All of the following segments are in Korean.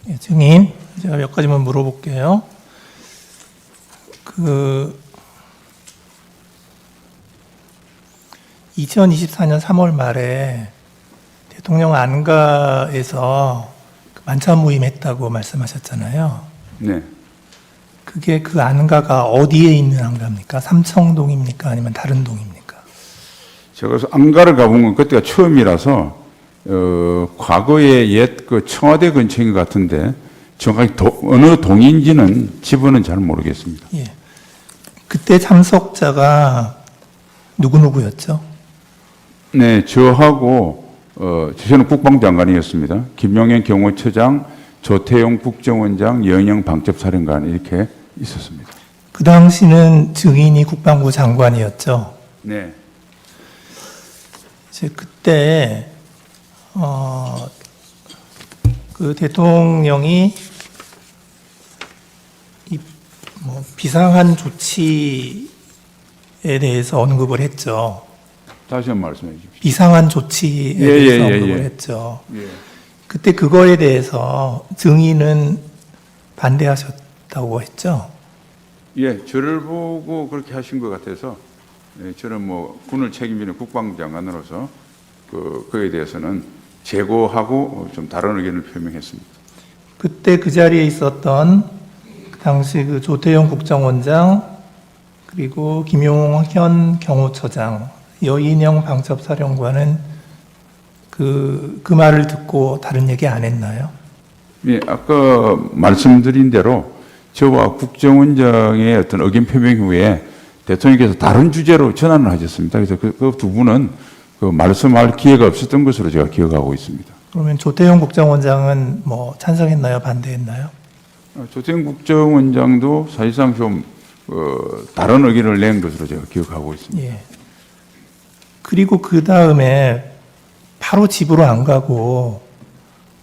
예, 증인, 제가 몇 가지만 물어볼게요. 2024년 3월 말에 대통령 안가에서 만찬 모임했다고 말씀하셨잖아요. 네. 그게 그 안가가 어디에 있는 안가입니까? 삼청동입니까? 아니면 다른 동입니까? 제가 그래서 안가를 가본 건 그때가 처음이라서 과거에 옛 그 청와대 근처인 것 같은데 정확히 어느 동인지는 지번은 잘 모르겠습니다. 예. 그때 참석자가 누구였죠? 네, 저하고 저는 국방장관이었습니다. 김용현 경호처장, 조태용 국정원장, 여인영 방첩사령관 이렇게 있었습니다. 그 당시는 증인이 국방부 장관이었죠. 네. 이제 그때 그 대통령이 비상한 조치에 대해서 언급을 했죠. 다시 한번 말씀해 주십시오. 비상한 조치에 대해서 언급을 했죠. 예. 그때 그거에 대해서 증인은 반대하셨다고 했죠. 예, 저를 보고 그렇게 하신 것 같아서 저는 뭐 군을 책임지는 국방장관으로서 그에 대해서는 재고하고 좀 다른 의견을 표명했습니다. 그때 그 자리에 있었던 그 당시 그 조태용 국정원장 그리고 김용현 경호처장, 여인영 방첩사령관은 그 말을 듣고 다른 얘기 안 했나요? 예, 아까 말씀드린 대로 저와 국정원장의 어떤 의견 표명 후에 대통령께서 다른 주제로 전환을 하셨습니다. 그래서 그 두 분은 말씀할 기회가 없었던 것으로 제가 기억하고 있습니다. 그러면 조태용 국정원장은 뭐 찬성했나요? 반대했나요? 조태용 국정원장도 사실상 좀 다른 의견을 낸 것으로 제가 기억하고 있습니다. 예. 그리고 그 다음에 바로 집으로 안 가고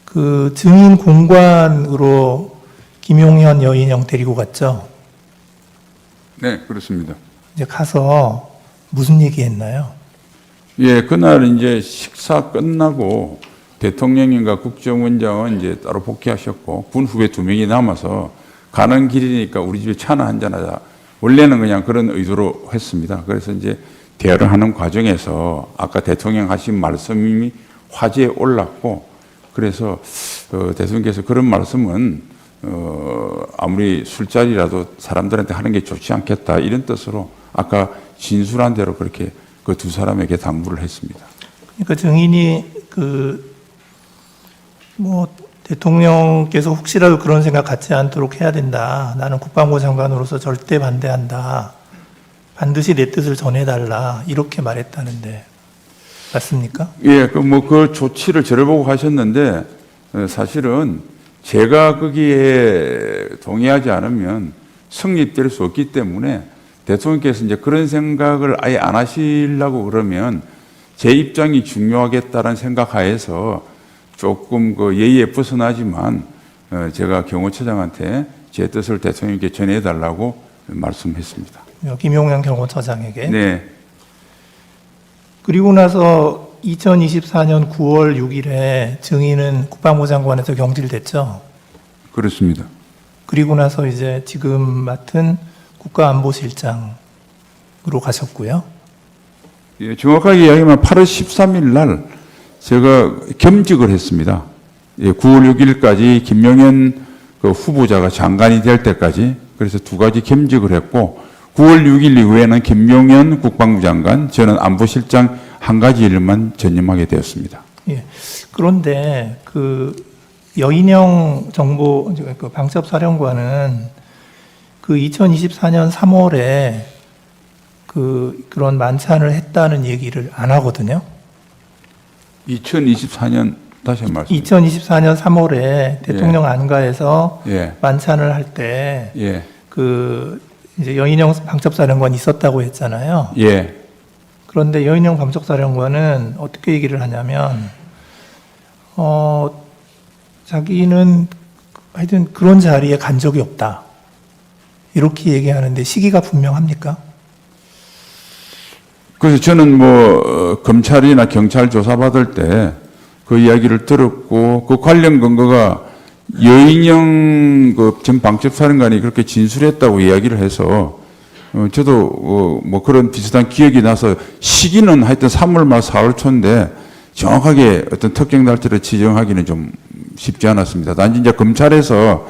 그 증인 공관으로 김용현 여인영 데리고 갔죠. 네, 그렇습니다. 이제 가서 무슨 얘기했나요? 예, 그날 이제 식사 끝나고 대통령님과 국정원장은 이제 따로 복귀하셨고 군 후배 2명이 남아서 가는 길이니까 우리 집에 차나 한잔하자. 원래는 그냥 그런 의도로 했습니다. 그래서 이제 대화를 하는 과정에서 아까 대통령 하신 말씀이 화제에 올랐고 그래서 대통령께서 그런 말씀은 아무리 술자리라도 사람들한테 하는 게 좋지 않겠다 이런 뜻으로 아까 진술한 대로 그렇게 그 두 사람에게 당부를 했습니다. 그러니까 증인이 대통령께서 혹시라도 그런 생각 갖지 않도록 해야 된다. 나는 국방부 장관으로서 절대 반대한다. 반드시 내 뜻을 전해달라. 이렇게 말했다는데 맞습니까? 예, 그 조치를 저를 보고 하셨는데 사실은 제가 거기에 동의하지 않으면 성립될 수 없기 때문에 대통령께서 이제 그런 생각을 아예 안 하시려고 그러면 제 입장이 중요하겠다는 생각하에서 조금 예의에 벗어나지만 제가 경호처장한테 제 뜻을 대통령께 전해달라고 말씀했습니다. 김용현 경호처장에게. 네. 그리고 나서 2024년 9월 6일에 증인은 국방부 장관에서 경질됐죠. 그렇습니다. 그리고 나서 이제 지금 맡은 국가안보실장으로 가셨고요. 예, 정확하게 이야기하면 8월 13일 날 제가 겸직을 했습니다. 예, 9월 6일까지 김용현 후보자가 장관이 될 때까지 그래서 2가지 겸직을 했고 9월 6일 이후에는 김용현 국방부 장관, 저는 안보실장 1가지 일만 전념하게 되었습니다. 예. 그런데 여인영 정보 방첩사령관은 2024년 3월에 그런 만찬을 했다는 얘기를 안 하거든요. 2024년 다시 한 말씀. 2024년 3월에 대통령 안가에서 예. 만찬을 할 때 예. 이제 여인영 방첩사령관이 있었다고 했잖아요. 예. 그런데 여인영 방첩사령관은 어떻게 얘기를 하냐면 자기는 하여튼 그런 자리에 간 적이 없다. 이렇게 얘기하는데 시기가 분명합니까? 그래서 저는 검찰이나 경찰 조사받을 때 그 이야기를 들었고, 그 관련 근거가 여인영 전 방첩사령관이 그렇게 진술했다고 이야기를 해서, 저도 그런 비슷한 기억이 나서 시기는 하여튼 3월 말 4월 초인데 정확하게 어떤 특정 날짜를 지정하기는 좀 쉽지 않았습니다. 단지 이제 검찰에서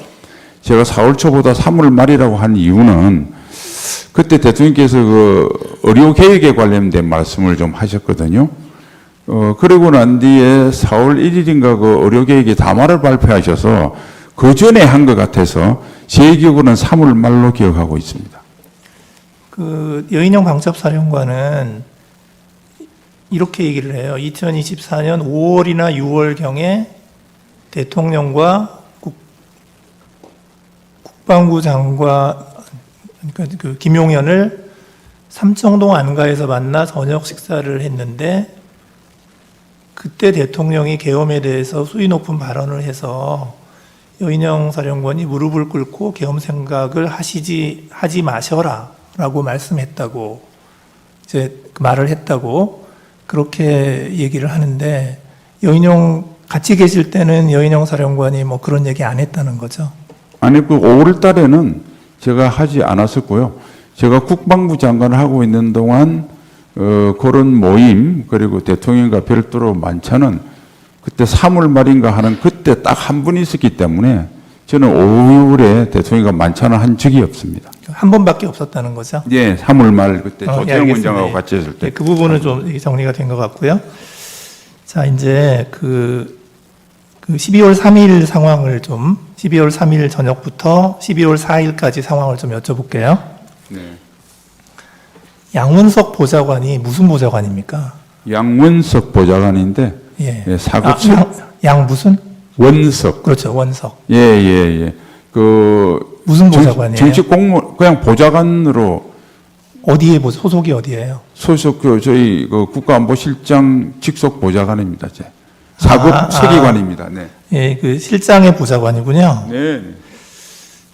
제가 4월 초보다 3월 말이라고 한 이유는 그때 대통령께서 의료 계획에 관련된 말씀을 좀 하셨거든요. 그러고 난 뒤에 4월 1일인가 의료 계획에 담화를 발표하셔서 그 전에 한 것 같아서 제 기억으로는 3월 말로 기억하고 있습니다. 여인영 방첩사령관은 이렇게 얘기를 해요. 2024년 5월이나 6월경에 대통령과 국방부 장관, 그러니까 김용현을 삼청동 안가에서 만나 저녁 식사를 했는데 그때 대통령이 계엄에 대해서 수위 높은 발언을 해서 여인영 사령관이 무릎을 꿇고 계엄 생각을 하지 마셔라 라고 말씀했다고 이제 말을 했다고 그렇게 얘기를 하는데 여인영 같이 계실 때는 여인영 사령관이 그런 얘기 안 했다는 거죠. 아니 5월 달에는 제가 하지 않았었고요. 제가 국방부 장관을 하고 있는 동안 그런 모임 그리고 대통령과 별도로 만찬은 그때 3월 말인가 하는 그때 딱 한 분 있었기 때문에 저는 5월에 대통령과 만찬을 한 적이 없습니다. 한 번밖에 없었다는 거죠? 예, 3월 말 그때 예, 조태영 원장하고 같이 했을 때. 예, 그 부분은 좀 정리가 된 것 같고요. 자, 이제 12월 3일 상황을 12월 3일 저녁부터 12월 4일까지 상황을 좀 여쭤볼게요. 네. 양원석 보좌관이 무슨 보좌관입니까? 양원석 보좌관인데 예. 예, 사급 양 무슨? 원석. 그렇죠. 원석. 예. 무슨 보좌관이에요? 정식 공무원 그냥 보좌관으로 어디에 소속이 어디예요? 소속 저희 국가안보실장 직속 보좌관입니다. 사급 서기관입니다. 네. 예, 그 실장의 보좌관이군요. 네.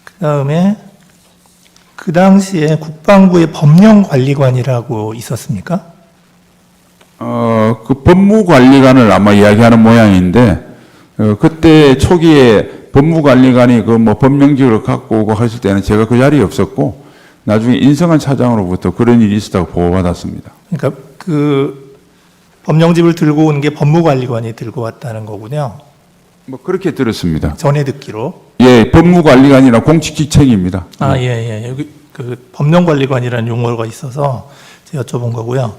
그다음에 그 당시에 국방부의 법령관리관이라고 있었습니까? 그 법무관리관을 아마 이야기하는 모양인데 그때 초기에 법무관리관이 법령직을 갖고 오고 했을 때는 제가 그 자리에 없었고 나중에 인성한 차장으로부터 그런 일이 있었다고 보고받았습니다. 그러니까 그 법령집을 들고 온 게 법무관리관이 들고 왔다는 거군요. 그렇게 들었습니다. 전에 듣기로. 예, 법무관리관이나 공직기책입니다. 예. 여기 그 법령관리관이라는 용어가 있어서 제가 여쭤본 거고요.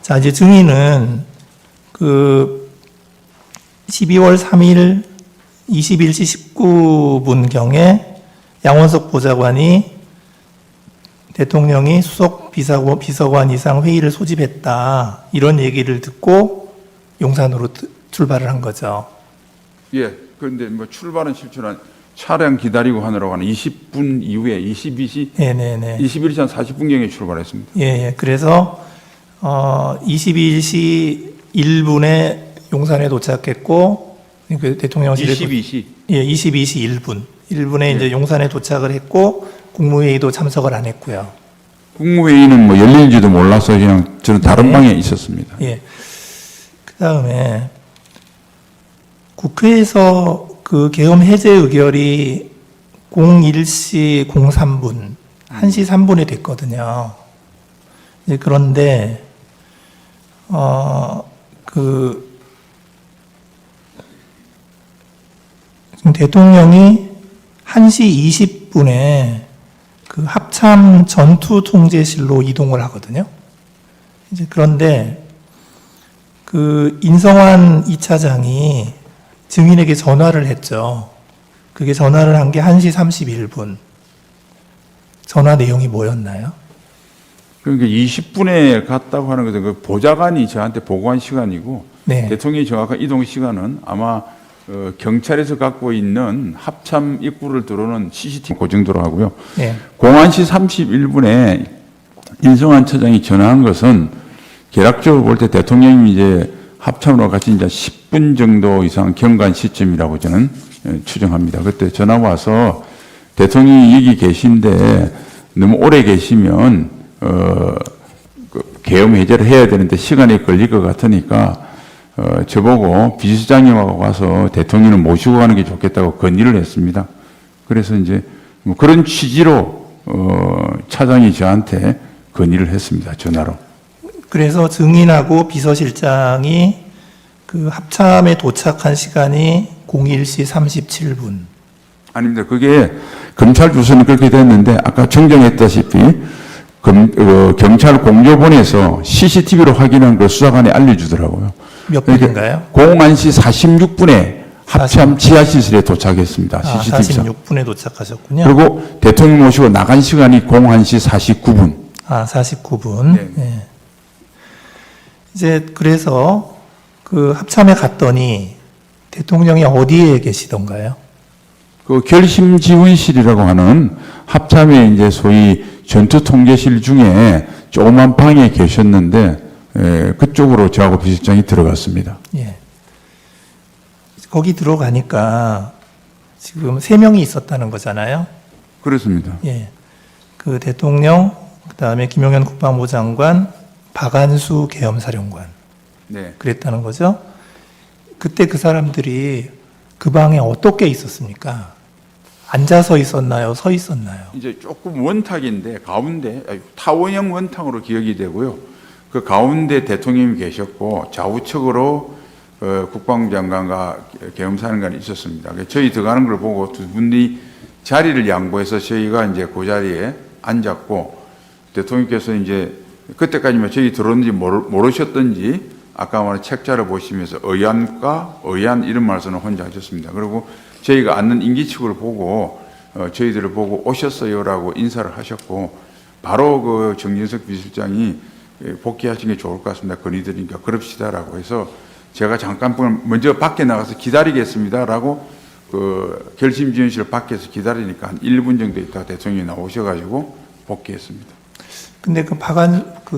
자, 이제 증인은 12월 3일 21시 19분경에 양원석 보좌관이 대통령이 수석 비서관 이상 회의를 소집했다. 이런 얘기를 듣고 용산으로 출발을 한 거죠. 예, 그런데 출발은 실추한 차량 기다리고 하느라고 하는 20분 이후에 22시, 네네네. 21시 한 40분경에 출발했습니다. 예. 그래서 22시 1분에 용산에 도착했고 그 대통령실에 22시. 예, 22시 1분. 1분에 이제 용산에 도착을 했고 국무회의도 참석을 안 했고요. 국무회의는 열릴지도 몰라서 그냥 저는 다른 네. 방에 있었습니다. 예. 그다음에 국회에서 그 계엄 해제 의결이 01시 03분, 1시 3분에 됐거든요. 이제 그런데 지금 대통령이 1시 20분에 그 합참 전투 통제실로 이동을 하거든요. 이제 그런데 그 인성환 2차장이 증인에게 전화를 했죠. 그게 전화를 한 게 1시 31분. 전화 내용이 뭐였나요? 그러니까 20분에 갔다고 하는 것은 그 보좌관이 저한테 보고한 시간이고 네. 대통령이 정확한 이동 시간은 아마 경찰에서 갖고 있는 합참 입구를 들어오는 CCTV 그 정도로 하고요. 네. 01시 31분에 인성환 차장이 전화한 것은 계략적으로 볼 때 대통령이 이제 합참으로 같이 이제 10분 정도 이상 경과한 시점이라고 저는 추정합니다. 그때 전화 와서 대통령이 여기 계신데 너무 오래 계시면 계엄 해제를 해야 되는데 시간이 걸릴 것 같으니까 저보고 비서장님하고 가서 대통령을 모시고 가는 게 좋겠다고 건의를 했습니다. 그래서 이제 뭐 그런 취지로 차장이 저한테 건의를 했습니다. 전화로. 그래서 증인하고 비서실장이 그 합참에 도착한 시간이 01시 37분. 아닙니다. 그게 검찰 주소는 그렇게 됐는데 아까 정정했다시피 경찰 공조본에서 CCTV로 확인한 걸 수사관이 알려주더라고요. 몇 분인가요? 01시 46분에 합참 지하시설에 도착했습니다. 아, CCTV상. 46분에 도착하셨군요. 그리고 대통령 모시고 나간 시간이 01시 49분. 아, 49분. 네. 네. 이제 그래서 그 합참에 갔더니 대통령이 어디에 계시던가요? 그 결심지원실이라고 하는 합참의 이제 소위 전투통제실 중에 조그만 방에 계셨는데 그쪽으로 저하고 비서장이 들어갔습니다. 예. 거기 들어가니까 지금 3명이 있었다는 거잖아요. 그렇습니다. 예. 그 대통령, 그다음에 김용현 국방부 장관, 박안수 계엄사령관. 네. 그랬다는 거죠. 그때 그 사람들이 그 방에 어떻게 있었습니까? 앉아서 있었나요? 서 있었나요? 이제 조금 원탁인데 가운데 타원형 원탁으로 기억이 되고요. 그 가운데 대통령이 계셨고 좌우측으로 국방부 장관과 계엄사령관이 있었습니다. 저희 들어가는 걸 보고 두 분이 자리를 양보해서 저희가 이제 그 자리에 앉았고 대통령께서 이제 그때까지만 저희 들어오는지 모르셨던지 아까 말한 책자를 보시면서 의안 이런 말씀을 혼자 하셨습니다. 그리고 저희가 앉는 임기측을 보고 저희들을 보고 오셨어요라고 인사를 하셨고 바로 그 정진석 비서실장이 복귀하시는 게 좋을 것 같습니다. 건의드리니까 그럽시다라고 해서 제가 잠깐 먼저 밖에 나가서 기다리겠습니다라고 그 결심지원실 밖에서 기다리니까 한 1분 정도 있다가 대통령이 나오셔가지고 복귀했습니다. 근데 그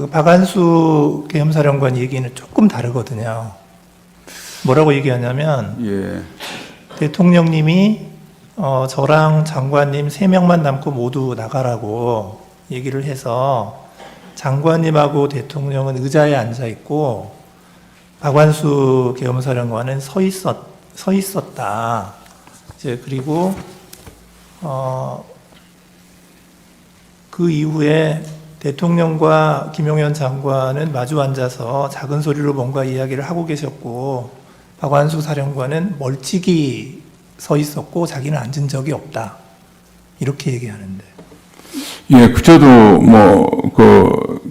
박안수 계엄사령관 얘기는 조금 다르거든요. 뭐라고 얘기하냐면 예. 대통령님이 저랑 장관님 3명만 남고 모두 나가라고 얘기를 해서 장관님하고 대통령은 의자에 앉아 있고 박완수 계엄사령관은 서 있었다. 이제 그리고 그 이후에 대통령과 김용현 장관은 마주 앉아서 작은 소리로 뭔가 이야기를 하고 계셨고 박완수 사령관은 멀찍이 서 있었고 자기는 앉은 적이 없다. 이렇게 얘기하는데. 예, 저도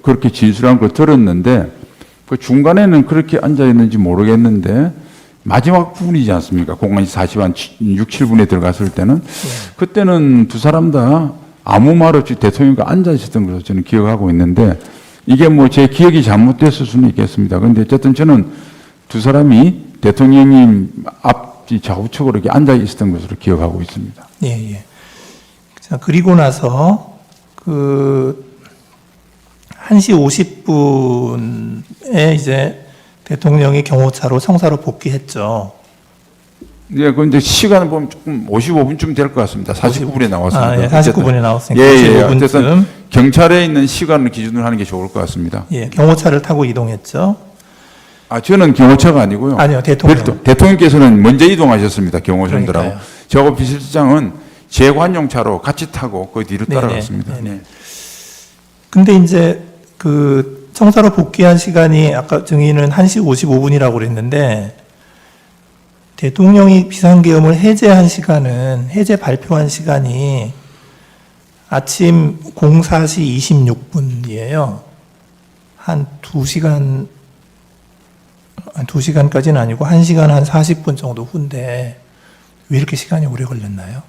그렇게 진술한 걸 들었는데 그 중간에는 그렇게 앉아 있는지 모르겠는데 마지막 부분이지 않습니까? 공간이 40한 6, 7분에 들어갔을 때는 그때는 두 사람 다 아무 말 없이 대통령과 앉아 있었던 것으로 저는 기억하고 있는데 이게 제 기억이 잘못됐을 수는 있겠습니다. 그런데 어쨌든 저는 두 사람이 대통령님 앞뒤 좌우측으로 이렇게 앉아 있었던 것으로 기억하고 있습니다. 예, 예. 자, 그리고 나서 1시 50분에 이제 대통령이 경호차로 청사로 복귀했죠. 예, 그런데 시간을 보면 조금 55분쯤 될 것 같습니다. 49분에 나왔습니다. 아, 예, 49분에 나왔으니까. 예, 55분쯤. 어쨌든 경찰에 있는 시간을 기준으로 하는 게 좋을 것 같습니다. 예, 경호차를 타고 이동했죠. 아, 저는 경호차가 아니고요. 아니요, 대통령. 대통령께서는 먼저 이동하셨습니다. 경호선들하고. 그러니까요. 저하고 비서실장은 재관용차로 같이 타고 그 뒤로 네네, 따라갔습니다. 네네. 네. 근데 이제 그 청사로 복귀한 시간이 아까 증인은 1시 55분이라고 그랬는데 대통령이 비상계엄을 해제 발표한 시간이 아침 04시 26분이에요. 한 2시간까지는 아니고 1시간 한 40분 정도 후인데 왜 이렇게 시간이 오래 걸렸나요?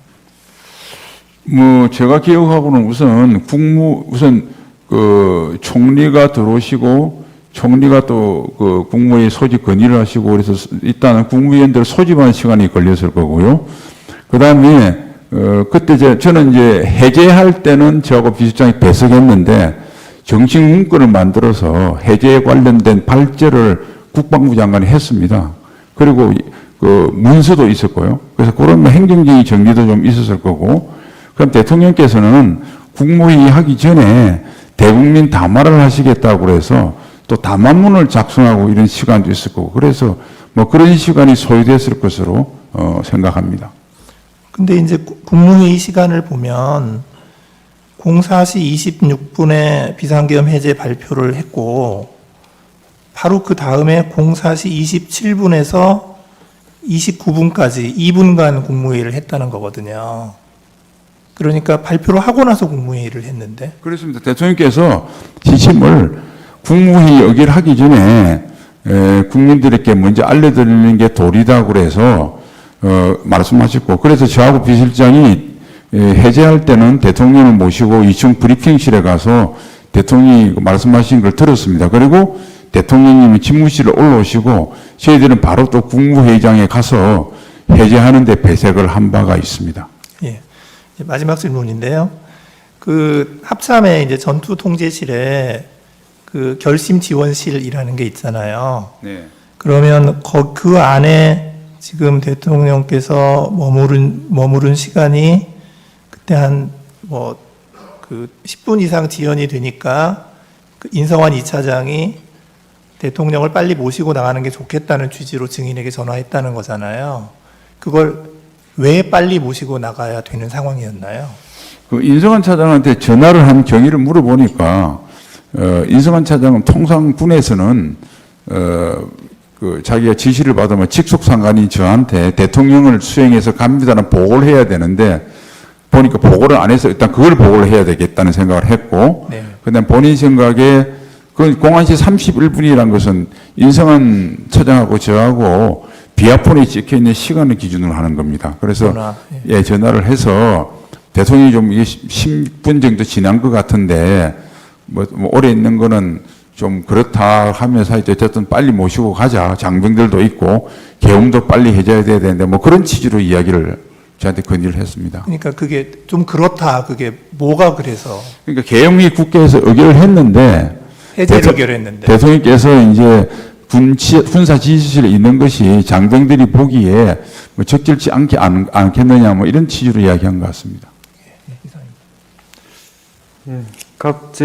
제가 기억하고는 우선 그 총리가 들어오시고 총리가 또 그 국무회의 소집 건의를 하시고 그래서 일단은 국무위원들 소집하는 시간이 걸렸을 거고요. 그 다음에 그때 저는 이제 해제할 때는 저하고 비서장이 배석했는데 정식 문건을 만들어서 해제에 관련된 발제를 국방부 장관이 했습니다. 그리고 그 문서도 있었고요. 그래서 그런 행정적인 정리도 좀 있었을 거고, 그럼 대통령께서는 국무회의 하기 전에 대국민 담화를 하시겠다고 그래서 또 담화문을 작성하고 이런 시간도 있을 거고 그래서 뭐 그런 시간이 소요됐을 것으로 생각합니다. 근데 이제 국무회의 시간을 보면 04시 26분에 비상계엄 해제 발표를 했고 바로 그 다음에 04시 27분에서 29분까지 2분간 국무회의를 했다는 거거든요. 그러니까 발표를 하고 나서 국무회의를 했는데. 그렇습니다. 대통령께서 지침을 국무회의 여기를 하기 전에 국민들에게 먼저 알려드리는 게 도리다 그래서 말씀하셨고 그래서 저하고 비실장이 해제할 때는 대통령을 모시고 2층 브리핑실에 가서 대통령이 말씀하신 걸 들었습니다. 그리고 대통령님이 집무실에 올라오시고 저희들은 바로 또 국무회의장에 가서 해제하는 데 배색을 한 바가 있습니다. 예. 마지막 질문인데요. 그 합참의 이제 전투 통제실에 그 결심 지원실이라는 게 있잖아요. 네. 그러면 그 안에 지금 대통령께서 머무른 시간이 그때 한 뭐 그 10분 이상 지연이 되니까 그 인성환 2차장이 대통령을 빨리 모시고 나가는 게 좋겠다는 취지로 증인에게 전화했다는 거잖아요. 그걸 왜 빨리 모시고 나가야 되는 상황이었나요? 그 인성환 차장한테 전화를 한 경위를 물어보니까 인성환 차장은 통상 군에서는 그 자기가 지시를 받으면 직속 상관이 저한테 대통령을 수행해서 갑니다는 보고를 해야 되는데 보니까 보고를 안 해서 일단 그걸 보고를 해야 되겠다는 생각을 했고 네. 그다음 본인 생각에 그 01시 31분이라는 것은 인성환 차장하고 저하고 비아폰에 찍혀 있는 시간을 기준으로 하는 겁니다. 그래서 전화, 예, 전화를 해서 대통령이 좀 이게 10분 정도 지난 것 같은데 뭐 오래 있는 거는 좀 그렇다 하면서 하여튼 어쨌든 빨리 모시고 가자. 장병들도 있고 계엄도 빨리 해줘야 돼야 되는데 뭐 그런 취지로 이야기를 저한테 건의를 했습니다. 그러니까 그게 좀 그렇다. 그게 뭐가 그래서 그러니까 계엄이 국회에서 의결을 했는데 해제를 의결했는데. 대통령께서 이제 군사 지휘실에 있는 것이 장병들이 보기에 뭐 적절치 않겠느냐 뭐 이런 취지로 이야기한 것 같습니다. 이상입니다. 각제